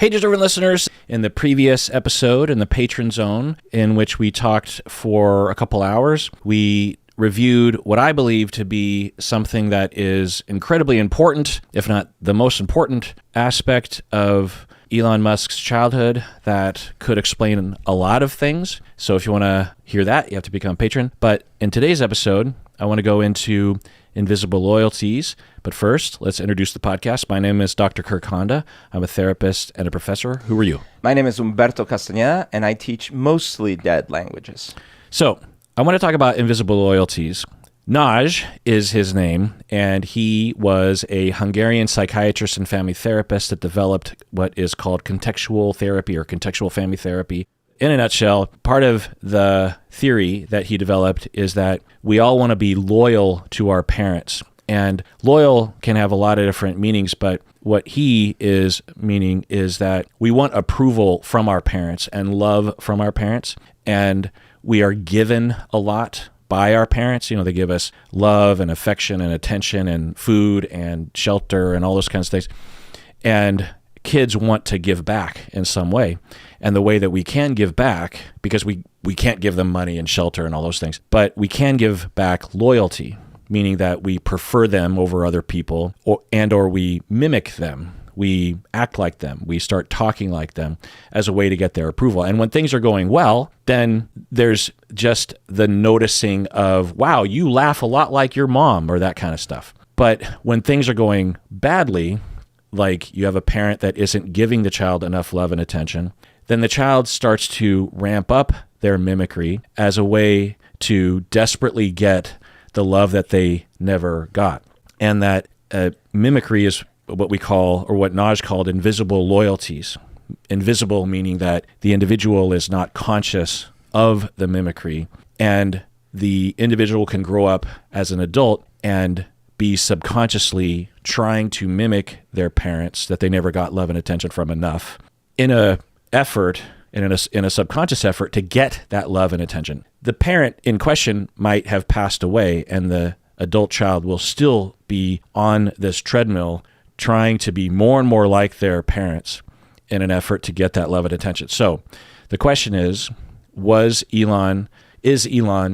Hey, deserving listeners, in the previous episode in the Patron Zone, in which we talked for a couple hours, we reviewed what I believe to be something that is incredibly important, if not the most important aspect of Elon Musk's childhood that could explain a lot of things. So if you want to hear that, you have to become a patron. But in today's episode, I want to go into invisible loyalties. But first, let's introduce the podcast. My name is Dr. Kirk Honda. I'm a therapist and a professor. Who are you? My name is Humberto Castañeda, and I teach mostly dead languages. So I want to talk about invisible loyalties. Naj is his name, and he was a Hungarian psychiatrist and family therapist that developed what is called contextual therapy or contextual family therapy. In a nutshell, part of the theory that he developed is that we all want to be loyal to our parents. And loyal can have a lot of different meanings, but what he is meaning is that we want approval from our parents and love from our parents. And we are given a lot by our parents. You know, they give us love and affection and attention and food and shelter and all those kinds of things. And kids want to give back in some way. And the way that we can give back, because we can't give them money and shelter and all those things, but we can give back loyalty, meaning that we prefer them over other people or we mimic them. We act like them. We start talking like them as a way to get their approval. And when things are going well, then there's just the noticing of, wow, you laugh a lot like your mom or that kind of stuff. But when things are going badly, like you have a parent that isn't giving the child enough love and attention, then the child starts to ramp up their mimicry as a way to desperately get the love that they never got. And that mimicry is what we call, or what Naj called, invisible loyalties. Invisible meaning that the individual is not conscious of the mimicry, and the individual can grow up as an adult and be subconsciously trying to mimic their parents that they never got love and attention from enough in a subconscious effort to get that love and attention. The parent in question might have passed away, and the adult child will still be on this treadmill trying to be more and more like their parents in an effort to get that love and attention. So the question is Elon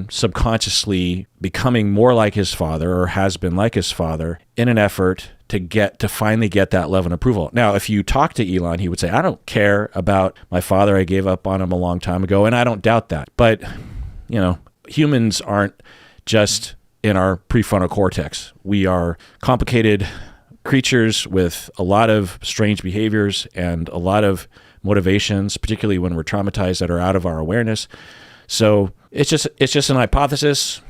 subconsciously becoming more like his father, or has been like his father, in an effort to finally get that love and approval? Now, if you talk to Elon, he would say, I don't care about my father. I gave up on him a long time ago, and I don't doubt that. But, you know, humans aren't just in our prefrontal cortex. We are complicated creatures with a lot of strange behaviors and a lot of motivations, particularly when we're traumatized, that are out of our awareness. So it's just an hypothesis.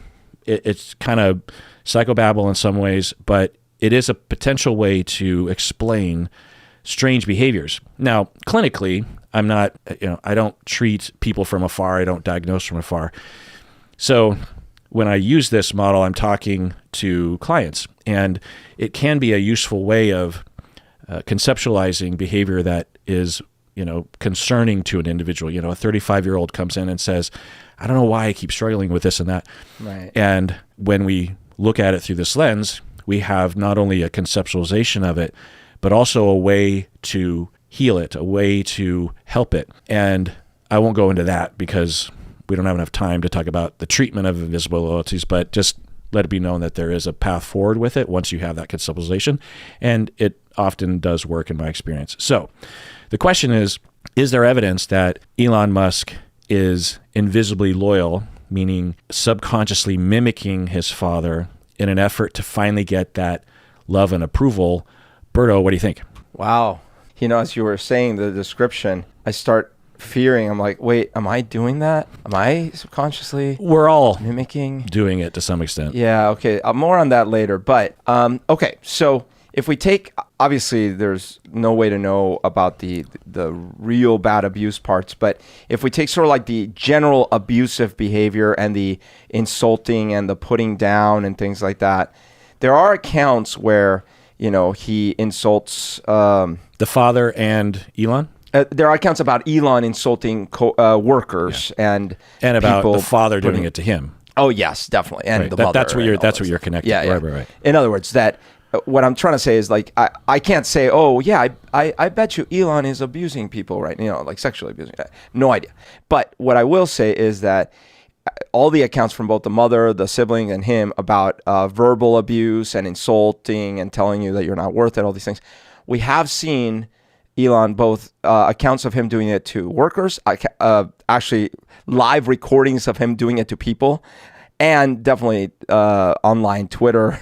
It's kind of psychobabble in some ways, but it is a potential way to explain strange behaviors. Now, clinically, I don't treat people from afar. I don't diagnose from afar. So when I use this model, I'm talking to clients, and it can be a useful way of conceptualizing behavior that is, concerning to an individual. A 35-year-old comes in and says, I don't know why I keep struggling with this and that. Right. And when we look at it through this lens, we have not only a conceptualization of it, but also a way to heal it, a way to help it. And I won't go into that because we don't have enough time to talk about the treatment of invisible loyalties, but just let it be known that there is a path forward with it once you have that conceptualization, and it often does work in my experience. So the question is there evidence that Elon Musk is invisibly loyal, meaning subconsciously mimicking his father in an effort to finally get that love and approval? Berto, what do you think? Wow. As you were saying the description, I start fearing. I'm like, wait, am I doing that? Am I subconsciously We're all mimicking? Doing it to some extent. Yeah, okay. More on that later. But, okay, so if we take, obviously there's no way to know about the real bad abuse parts, but if we take sort of like the general abusive behavior and the insulting and the putting down and things like that, there are accounts where, he insults... the father and Elon? There are accounts about Elon insulting workers and about the father doing it to him. Oh yes, definitely, and right. the mother. That's what you're connecting. Yeah, Right. In other words, that what I'm trying to say is like I can't say, oh yeah, I bet you Elon is abusing people, right? Like sexually abusing. No idea. But what I will say is that all the accounts from both the mother, the sibling, and him about verbal abuse and insulting and telling you that you're not worth it, all these things, we have seen Elon, both accounts of him doing it to workers, actually live recordings of him doing it to people, and definitely online Twitter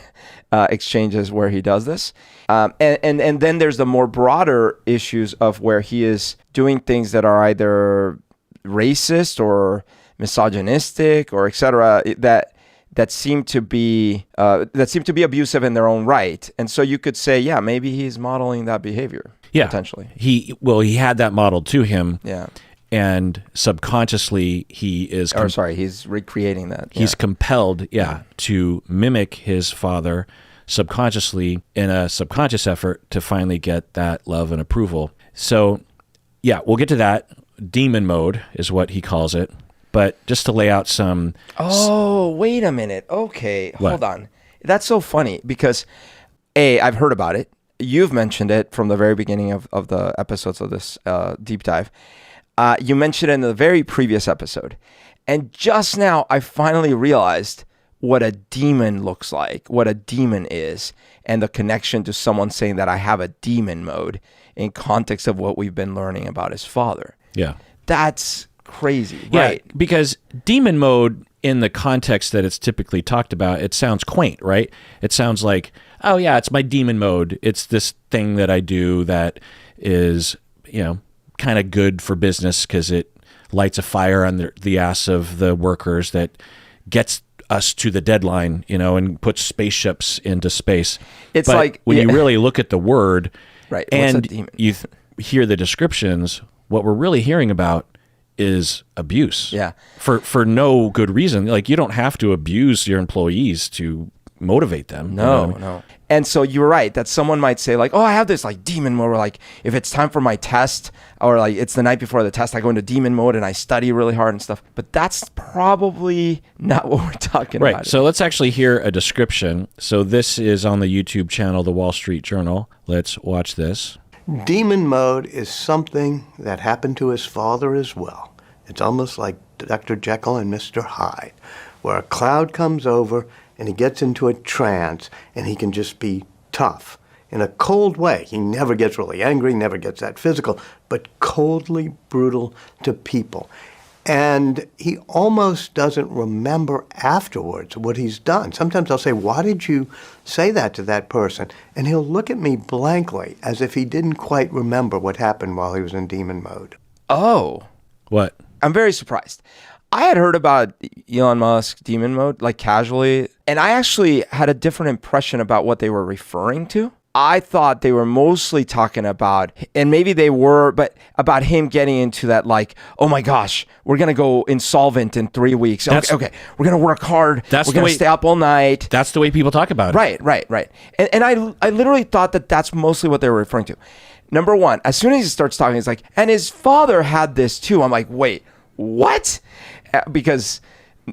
exchanges where he does this. And then there's the more broader issues of where he is doing things that are either racist or misogynistic or etc. that seem to be abusive in their own right. And so you could say, yeah, maybe he's modeling that behavior. Yeah, potentially. He had that modeled to him. Yeah. And subconsciously, he's recreating that. He's compelled, to mimic his father subconsciously in a subconscious effort to finally get that love and approval. So, yeah, we'll get to that. Demon mode is what he calls it. But just to lay out some... Oh, wait a minute. Okay, what? Hold on. That's so funny because, A, I've heard about it. You've mentioned it from the very beginning of the episodes of this deep dive. You mentioned it in the very previous episode. And just now, I finally realized what a demon looks like, what a demon is, and the connection to someone saying that I have a demon mode in context of what we've been learning about his father. Yeah. That's crazy, yeah, right? Because demon mode, in the context that it's typically talked about, it sounds quaint, right? It sounds like, oh yeah, it's my demon mode. It's this thing that I do that is, kind of good for business because it lights a fire on the ass of the workers that gets us to the deadline, and puts spaceships into space. It's but like when you really look at the word, right, and you hear the descriptions, what we're really hearing about is abuse. Yeah. For no good reason. Like, you don't have to abuse your employees to motivate them. No. And so you're right that someone might say like, oh, I have this like demon mode where like if it's time for my test or like it's the night before the test, I go into demon mode and I study really hard and stuff. But that's probably not what we're talking about. Right. So let's actually hear a description. So this is on the YouTube channel, The Wall Street Journal. Let's watch this. Demon mode is something that happened to his father as well. It's almost like Dr. Jekyll and Mr. Hyde, where a cloud comes over and he gets into a trance and he can just be tough in a cold way. He never gets really angry, never gets that physical, but coldly brutal to people. And he almost doesn't remember afterwards what he's done. Sometimes I'll say, why did you say that to that person? And he'll look at me blankly as if he didn't quite remember what happened while he was in demon mode. Oh. What? I'm very surprised. I had heard about Elon Musk demon mode like casually, and I actually had a different impression about what they were referring to. I thought they were mostly talking about, and maybe they were, but about him getting into that like, oh my gosh, we're going to go insolvent in 3 weeks. Okay, we're going to work hard. We're going to stay up all night. That's the way people talk about it. Right. And I literally thought that that's mostly what they were referring to. Number one, as soon as he starts talking, he's like, and his father had this too. I'm like, wait, what? Because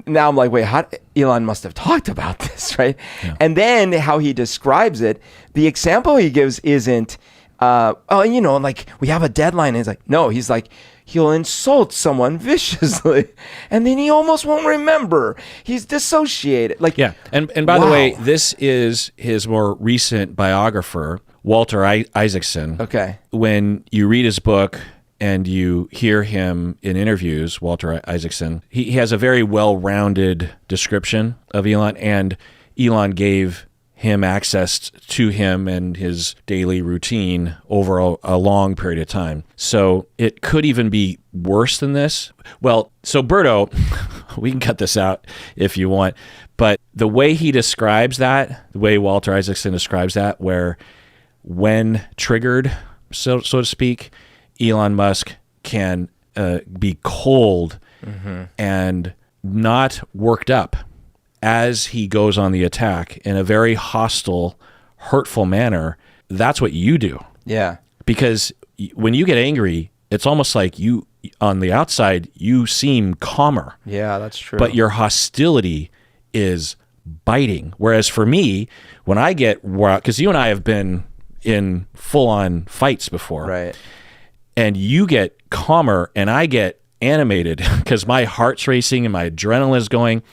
now I'm like, wait, Elon must have talked about this, right? Yeah. And then how he describes it, the example he gives isn't, like we have a deadline. And he's like, no, he's like, he'll insult someone viciously and then he almost won't remember. He's dissociated. Like, yeah. And by the way, this is his more recent biographer, Walter Isaacson. Okay. When you read his book and you hear him in interviews, Walter Isaacson, he has a very well-rounded description of Elon, and Elon gave him access to him and his daily routine over a long period of time. So it could even be worse than this. Well, so Berto, we can cut this out if you want, but the way he describes that, the way Walter Isaacson describes that, where when triggered, so to speak, Elon Musk can be cold and not worked up as he goes on the attack in a very hostile, hurtful manner. That's what you do. Yeah. Because when you get angry, it's almost like you, on the outside, you seem calmer. Yeah, that's true. But your hostility is biting. Whereas for me, when I get, because you and I have been in full-on fights before, Right. and you get calmer and I get animated because my heart's racing and my adrenaline is going.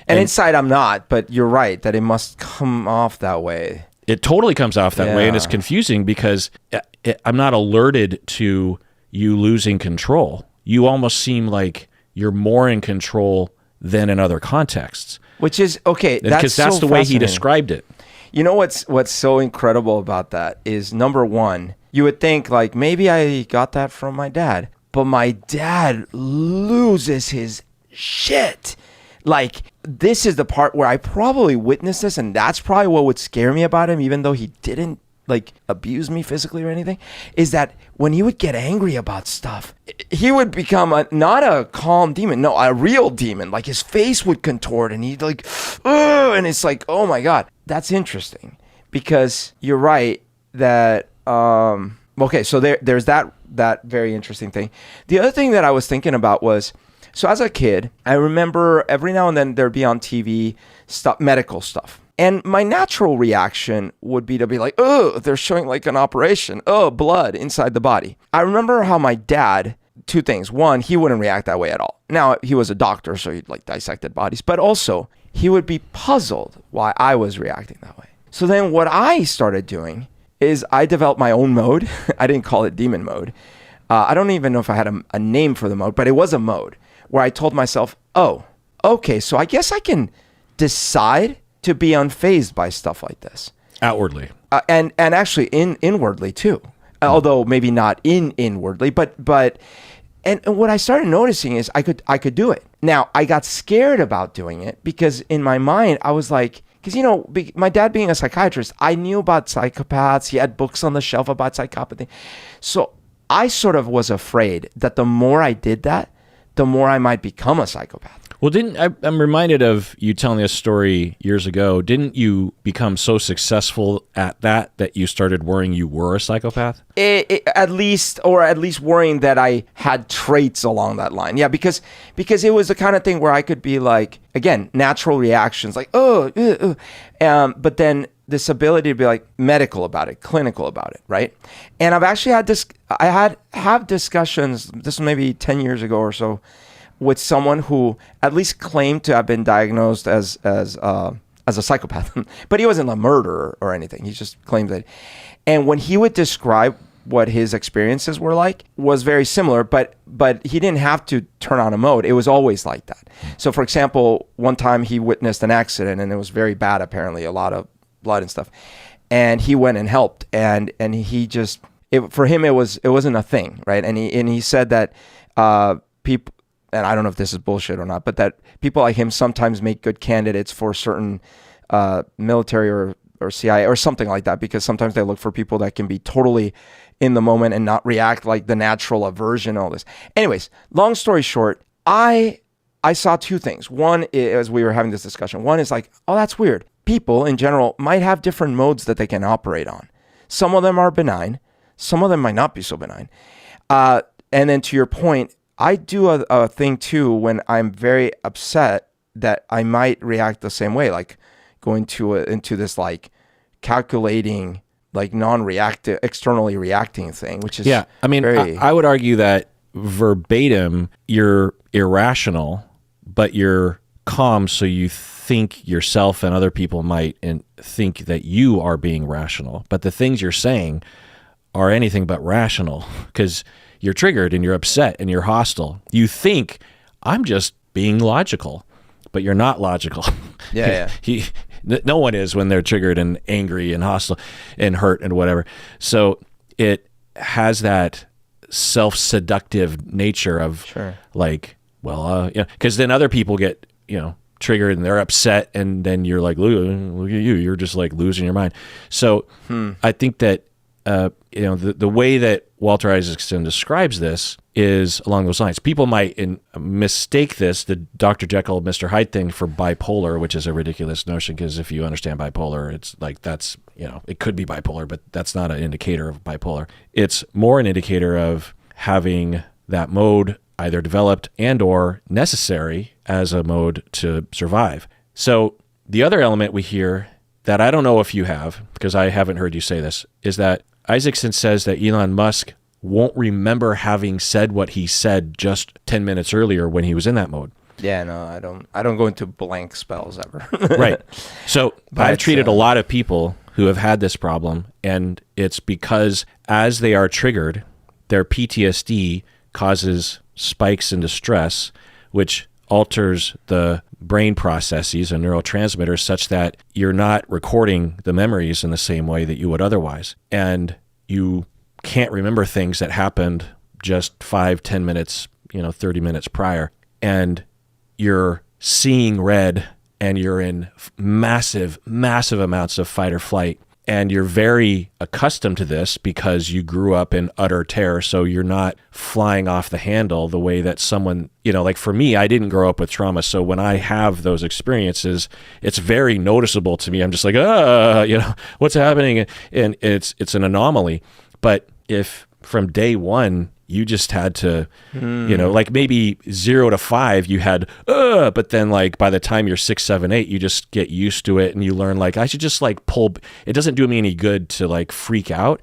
And inside I'm not, but you're right that it must come off that way. It totally comes off that way, and it's Yeah. confusing because I'm not alerted to you losing control. You almost seem like you're more in control than in other contexts. Which is, okay, Because that's so the way he fascinating. described it. You know what's so incredible about that is, number one, you would think like maybe I got that from my dad, but my dad loses his shit. Like, this is the part where I probably witnessed this, and that's probably what would scare me about him, even though he didn't like abuse me physically or anything, is that when he would get angry about stuff, he would become not a calm demon, no, a real demon. Like, his face would contort and he'd like, ugh, and it's like, oh my God. That's interesting, because you're right that, okay, so there's that very interesting thing. The other thing that I was thinking about was, so as a kid, I remember every now and then there'd be on TV stuff, medical stuff. And my natural reaction would be to be like, oh, they're showing like an operation. Oh, blood inside the body. I remember how my dad, two things. One, he wouldn't react that way at all. Now, he was a doctor, so he like dissected bodies. But also, he would be puzzled why I was reacting that way. So then what I started doing is I developed my own mode. I didn't call it demon mode. I don't even know if I had a name for the mode, but it was a mode where I told myself, oh, okay, so I guess I can decide to be unfazed by stuff like this. Outwardly. And actually inwardly too. Although maybe not inwardly, but and what I started noticing is I could do it. Now, I got scared about doing it because in my mind I was like, because my dad being a psychiatrist, I knew about psychopaths. He had books on the shelf about psychopathy. So I sort of was afraid that the more I did that, the more I might become a psychopath. Well, I'm reminded of you telling me a story years ago. Didn't you become so successful at that you started worrying you were a psychopath? At least worrying that I had traits along that line. Yeah, because it was the kind of thing where I could be like, again, natural reactions, like, but then this ability to be like medical about it, clinical about it, right? And I've actually had discussions, this was maybe 10 years ago or so, with someone who at least claimed to have been diagnosed as a psychopath, but he wasn't a murderer or anything. He just claimed that. And when he would describe what his experiences were like, was very similar, but he didn't have to turn on a mode. It was always like that. So, for example, one time he witnessed an accident and it was very bad. Apparently, a lot of blood and stuff, and he went and helped, and he just for him it wasn't a thing, right? And he said that people. And I don't know if this is bullshit or not, but that people like him sometimes make good candidates for certain military or CIA or something like that, because sometimes they look for people that can be totally in the moment and not react like the natural aversion, all this. Anyways, long story short, I saw two things. One, as we were having this discussion, one is like, oh, that's weird. People in general might have different modes that they can operate on. Some of them are benign. Some of them might not be so benign. And then to your point, I do a thing too when I'm very upset that I might react the same way, like going into this like calculating, like non-reactive, externally reacting thing, which is I mean, I would argue that verbatim you're irrational, but you're calm, so you think yourself and other people might think that you are being rational, but the things you're saying are anything but rational because you're triggered and you're upset and you're hostile. You think I'm just being logical, but you're not logical. Yeah. No one is when they're triggered and angry and hostile and hurt and whatever. So it has that self-seductive nature of like, well, because then other people get, triggered and they're upset, and then you're like, look at you, you're just like losing your mind. So I think that the way that Walter Isaacson describes this is along those lines. People might mistake the Dr. Jekyll, Mr. Hyde thing for bipolar, which is a ridiculous notion, because if you understand bipolar, it's like that's, it could be bipolar, but that's not an indicator of bipolar. It's more an indicator of having that mode either developed and or necessary as a mode to survive. So the other element we hear that I don't know if you have, because I haven't heard you say this, is that Isaacson says that Elon Musk won't remember having said what he said just 10 minutes earlier when he was in that mode. Yeah, no, I don't go into blank spells ever. Right. So I've treated a lot of people who have had this problem, and it's because as they are triggered, their PTSD causes spikes in distress, which alters the brain processes and neurotransmitters such that you're not recording the memories in the same way that you would otherwise. And you can't remember things that happened just 5, 10 minutes, 30 minutes prior. And you're seeing red and you're in massive, massive amounts of fight or flight. And you're very accustomed to this because you grew up in utter terror. So you're not flying off the handle the way that someone, like for me, I didn't grow up with trauma. So when I have those experiences, it's very noticeable to me. I'm just like, what's happening? And it's an anomaly. But if from day one, you just had to, like maybe 0 to 5, you had, but then like by the time you're 6, 7, 8, you just get used to it and you learn like, I should just like pull, it doesn't do me any good to like freak out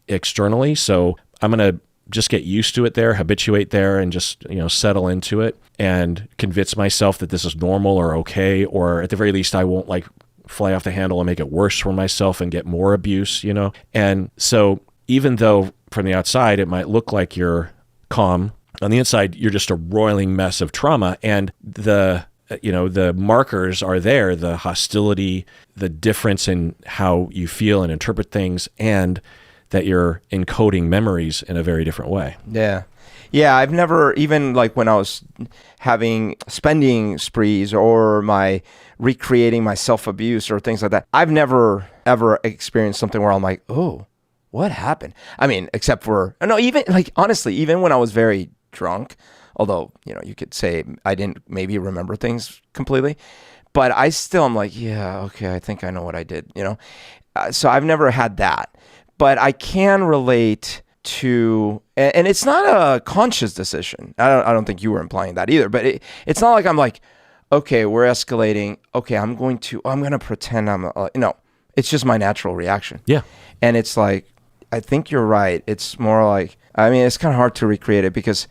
externally. So I'm going to just get used to it there, habituate there and just, settle into it and convince myself that this is normal or okay. Or at the very least, I won't like fly off the handle and make it worse for myself and get more abuse, And so even though from the outside, it might look like you're calm, on the inside, you're just a roiling mess of trauma. And the markers are there, the hostility, the difference in how you feel and interpret things, and that you're encoding memories in a very different way. Yeah. Yeah, I've never, even like when I was having spending sprees or my recreating my self-abuse or things like that, I've never ever experienced something where I'm like, oh, what happened? I mean, except for, no, even like, honestly, even when I was very drunk, although, you could say I didn't maybe remember things completely, but I still am like, yeah, okay, I think I know what I did, So I've never had that, but I can relate to, and it's not a conscious decision. I don't think you were implying that either, but it's not like I'm like, okay, we're escalating. Okay, I'm going to pretend I'm, no, it's just my natural reaction. Yeah. And it's like, I think you're right. It's more like, I mean, it's kind of hard to recreate it because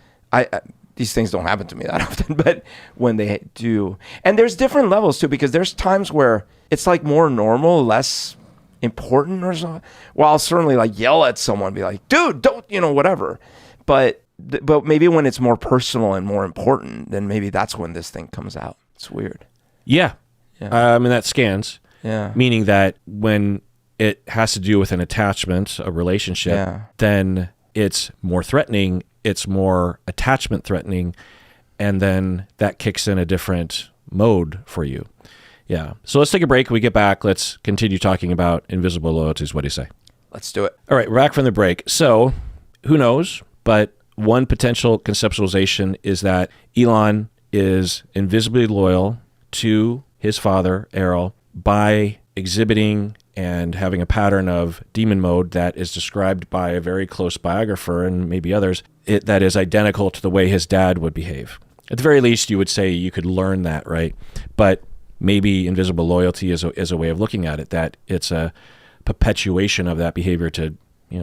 these things don't happen to me that often, but when they do, and there's different levels too, because there's times where it's like more normal, less important or something. Well, I'll certainly like yell at someone, be like, dude, don't, whatever. But maybe when it's more personal and more important, then maybe that's when this thing comes out. It's weird. Yeah. I mean, that scans. Yeah. Meaning that when it has to do with an attachment, a relationship, then it's more threatening, it's more attachment threatening, and then that kicks in a different mode for you. Yeah. So let's take a break. When we get back, let's continue talking about invisible loyalties. What do you say? Let's do it. All right, we're back from the break. So who knows, but one potential conceptualization is that Elon is invisibly loyal to his father, Errol, by exhibiting and having a pattern of demon mode that is described by a very close biographer and maybe others, that is identical to the way his dad would behave. At the very least, you would say you could learn that, right? But maybe invisible loyalty is a way of looking at it, that it's a perpetuation of that behavior to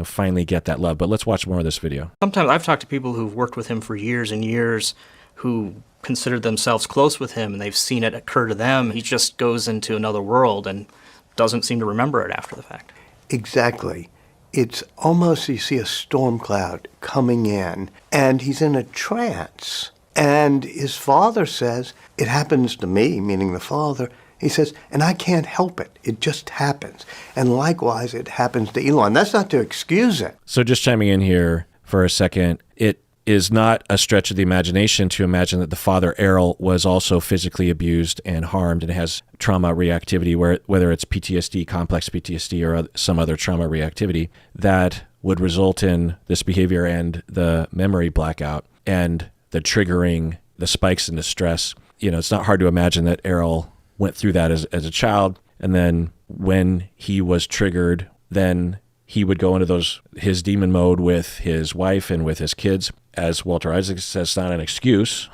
finally get that love. But let's watch more of this video. Sometimes I've talked to people who've worked with him for years and years who considered themselves close with him, and they've seen it occur to them. He just goes into another world and doesn't seem to remember it after the fact. Exactly. It's almost, you see a storm cloud coming in, and he's in a trance. And his father says, it happens to me, meaning the father. He says, and I can't help it. It just happens. And likewise, it happens to Elon. That's not to excuse it. So just chiming in here for a second, it is not a stretch of the imagination to imagine that the father, Errol, was also physically abused and harmed and has trauma reactivity, whether it's PTSD, complex PTSD, or some other trauma reactivity that would result in this behavior and the memory blackout and the triggering, the spikes in distress. It's not hard to imagine that Errol went through that as a child. And then when he was triggered, then he would go into his demon mode with his wife and with his kids. As Walter Isaacson says, it's not an excuse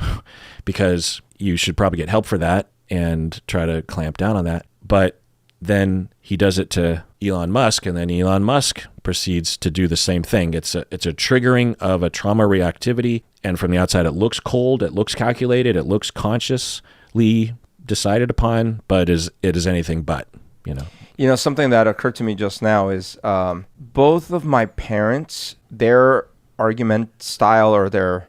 because you should probably get help for that. and try to clamp down on that. But then he does it to Elon Musk, and then Elon Musk proceeds to do the same thing. It's a triggering of a trauma reactivity, and from the outside it looks cold, it looks calculated, it looks consciously decided upon, but it is anything but, Something that occurred to me just now is both of my parents, their argument style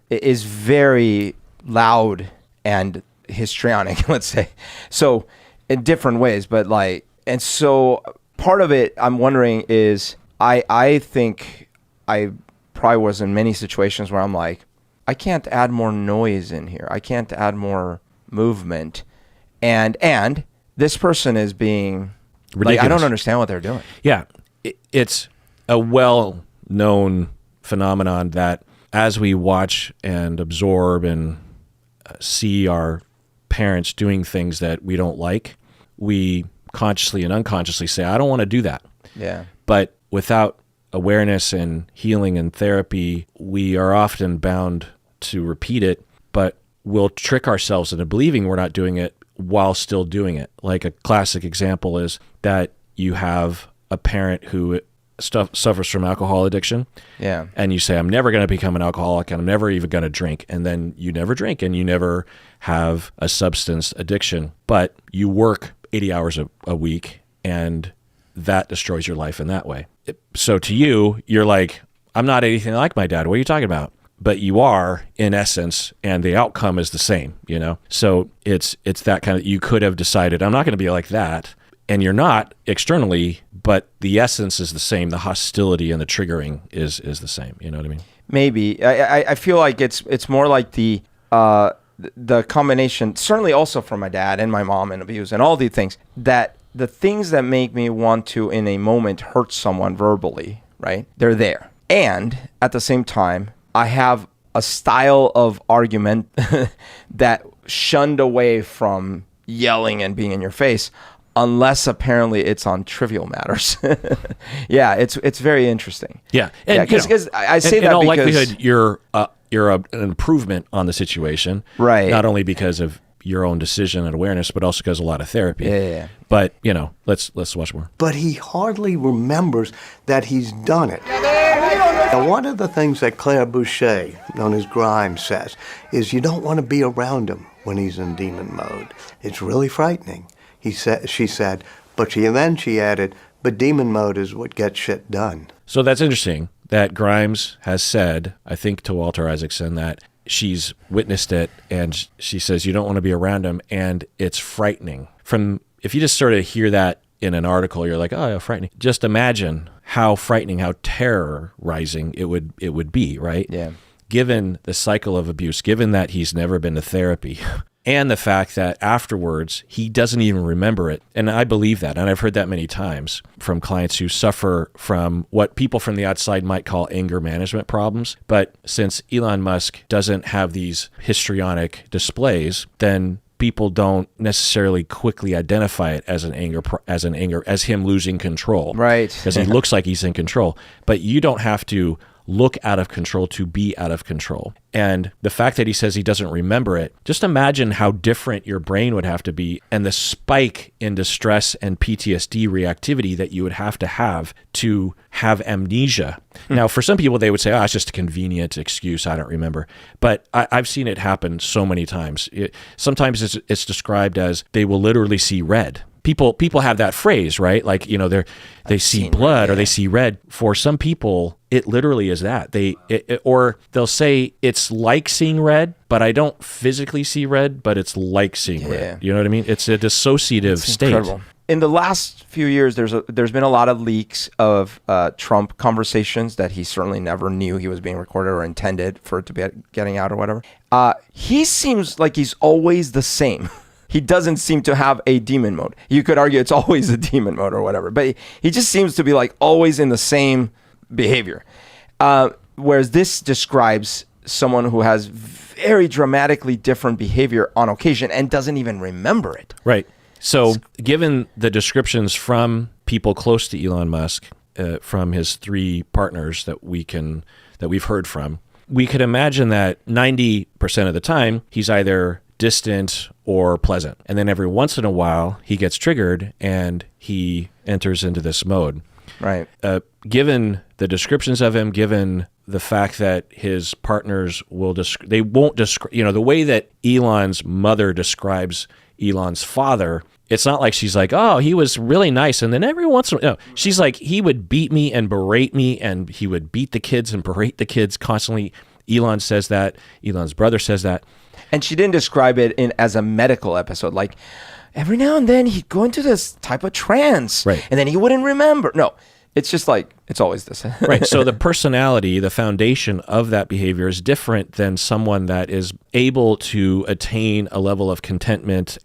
is very loud and histrionic, let's say. So in different ways, but and so part of it I'm wondering is I think I probably was in many situations where I'm like, I can't add more noise in here. I can't add more movement. And this person is being ridiculous. I don't understand what they're doing. Yeah. It's a well-known phenomenon that as we watch and absorb and see our parents doing things that we don't like, we consciously and unconsciously say, I don't want to do that. Yeah. But without awareness and healing and therapy, we are often bound to repeat it, but we'll trick ourselves into believing we're not doing it while still doing it. Like a classic example is that you have a parent who suffers from alcohol addiction. Yeah. And you say, I'm never going to become an alcoholic and I'm never even going to drink. And then you never drink and you never have a substance addiction, but you work 80 hours a week and that destroys your life in that way. So to you, you're like, I'm not anything like my dad. What are you talking about? But you are in essence, and the outcome is the same, So it's that kind of, you could have decided, I'm not going to be like that. And you're not externally, but the essence is the same. The hostility and the triggering is the same. You know what I mean? Maybe. I feel like it's more like the combination, certainly also from my dad and my mom and abuse and all these things, that the things that make me want to, in a moment, hurt someone verbally, right? They're there. And at the same time, I have a style of argument that shunned away from yelling and being in your face, unless apparently it's on trivial matters. Yeah, it's very interesting. Yeah, because I say that in all because likelihood you're an improvement on the situation, right? Not only because of your own decision and awareness, but also because of a lot of therapy. Yeah. But let's watch more. But he hardly remembers that he's done it. Now, one of the things that Claire Boucher, known as Grimes, says is you don't want to be around him when he's in demon mode. It's really frightening. She said, but she added, but demon mode is what gets shit done. So that's interesting that Grimes has said, I think to Walter Isaacson, that she's witnessed it, and she says you don't want to be around him, and it's frightening. If you just sort of hear that in an article, you're like, oh, yeah, frightening. Just imagine how frightening, how terrorizing it would be, right? Yeah. Given the cycle of abuse, given that he's never been to therapy, and the fact that afterwards he doesn't even remember it. And I believe that, and I've heard that many times from clients who suffer from what people from the outside might call anger management problems. But since Elon Musk doesn't have these histrionic displays, then people don't necessarily quickly identify it as as him losing control. Right. Because he looks like he's in control. But you don't have to look out of control to be out of control. And the fact that he says he doesn't remember it, just imagine how different your brain would have to be and the spike in distress and PTSD reactivity that you would have to have amnesia. Now, for some people, they would say, oh, it's just a convenient excuse. I don't remember. But I've seen it happen so many times. Sometimes it's described as they will literally see red. People have that phrase, right? Like, they see blood or they see red. For some people, it literally is that. Or they'll say it's like seeing red, but I don't physically see red, but it's like seeing red. You know what I mean? It's a dissociative state. Incredible. In the last few years, there's been a lot of leaks of Trump conversations that he certainly never knew he was being recorded or intended for it to be getting out or whatever. He seems like he's always the same. He doesn't seem to have a demon mode. You could argue it's always a demon mode or whatever, but he just seems to be like always in the same behavior. Whereas this describes someone who has very dramatically different behavior on occasion and doesn't even remember it. Right. So given the descriptions from people close to Elon Musk, from his three partners that we've heard from, we could imagine that 90% of the time he's either distant or pleasant. And then every once in a while, he gets triggered and he enters into this mode. Right. Given the descriptions of him, given the fact that his partners they won't describe, the way that Elon's mother describes Elon's father, it's not like she's like, oh, he was really nice. And then every once in a while, she's like, he would beat me and berate me, and he would beat the kids and berate the kids constantly. Elon says that. Elon's brother says that. And she didn't describe it as a medical episode. Like, every now and then he'd go into this type of trance. Right. And then he wouldn't remember. No, it's just like, it's always this. Right. So the personality, the foundation of that behavior is different than someone that is able to attain a level of contentment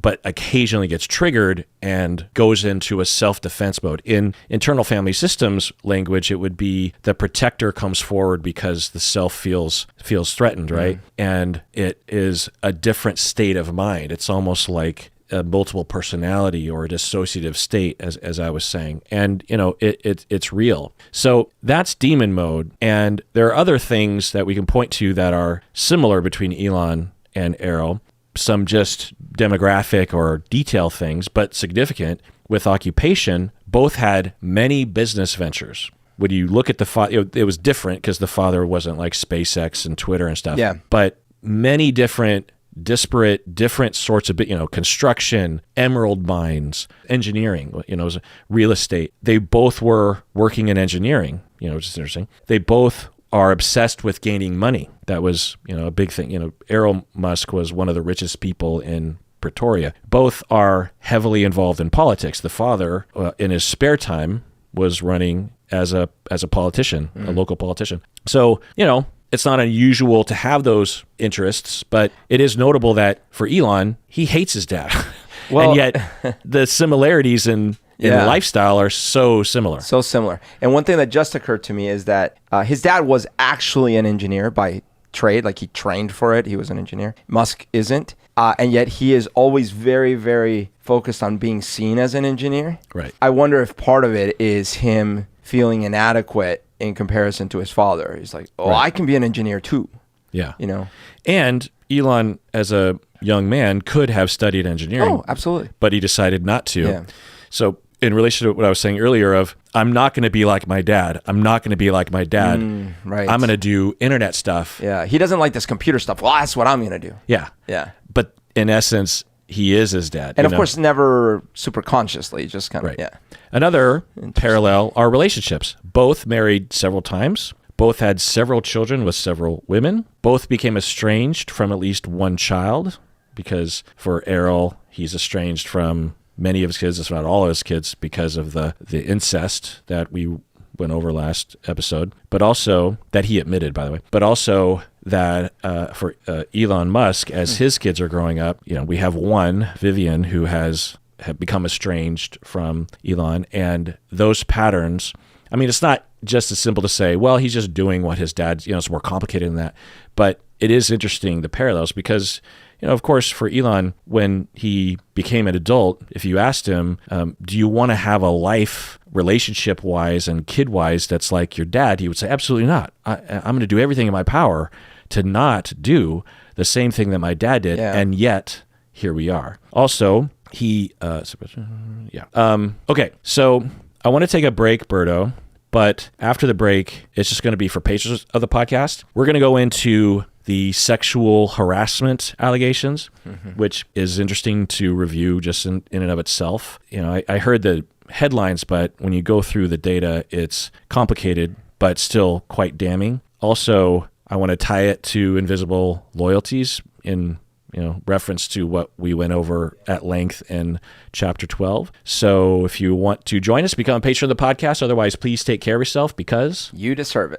but occasionally gets triggered and goes into a self-defense mode. In internal family systems language, it would be the protector comes forward because the self feels threatened, right? And it is a different state of mind. It's almost like a multiple personality or a dissociative state, as I was saying. And, it's real. So that's demon mode. And there are other things that we can point to that are similar between Elon and Errol, some just demographic or detail things, but significant. With occupation, both had many business ventures. When you look at the father, it was different because the father wasn't like SpaceX and Twitter and stuff. Yeah. But many different sorts of, construction, emerald mines, engineering, real estate. They both were working in engineering, which is interesting. They both are obsessed with gaining money. That was, a big thing. Elon Musk was one of the richest people in Pretoria. Both are heavily involved in politics. The father, in his spare time, was running as a politician, a local politician. So, it's not unusual to have those interests, but it is notable that for Elon, he hates his dad. Well, and yet the similarities in lifestyle are so similar. So similar. And one thing that just occurred to me is that his dad was actually an engineer by trade. Like, he trained for it. He was an engineer. Musk isn't. And yet he is always very, very focused on being seen as an engineer. Right. I wonder if part of it is him feeling inadequate in comparison to his father. He's like, Right. I can be an engineer too. Yeah. And Elon, as a young man, could have studied engineering. Oh, absolutely. But he decided not to. Yeah. So in relation to what I was saying earlier of, I'm not going to be like my dad. I'm not going to be like my dad. Right. I'm going to do internet stuff. Yeah. He doesn't like this computer stuff. Well, that's what I'm going to do. Yeah. Yeah. But in essence, he is his dad. And of course, never super consciously, just kind of, Right. yeah. Another parallel are relationships. Both married several times. Both had several children with several women. Both became estranged from at least one child, because for Errol, he's estranged from many of his kids, if not all of his kids, because of the incest that we went over last episode, but also that he admitted, by the way, but also that for Elon Musk, as his kids are growing up, we have one, Vivian, who have become estranged from Elon, and those patterns, I mean, it's not just as simple to say, well, he's just doing what his dad, it's more complicated than that, but it is interesting, the parallels, because of course, for Elon, when he became an adult, if you asked him, do you want to have a life relationship-wise and kid-wise that's like your dad, he would say, absolutely not. I'm going to do everything in my power to not do the same thing that my dad did, and yet here we are. Also, okay, so I want to take a break, Berto, but after the break, it's just going to be for patrons of the podcast. We're going to go into the sexual harassment allegations, which is interesting to review just in and of itself. I heard the headlines, but when you go through the data, it's complicated, but still quite damning. Also, I want to tie it to invisible loyalties in reference to what we went over at length in chapter 12. So if you want to join us, become a patron of the podcast. Otherwise, please take care of yourself, because you deserve it.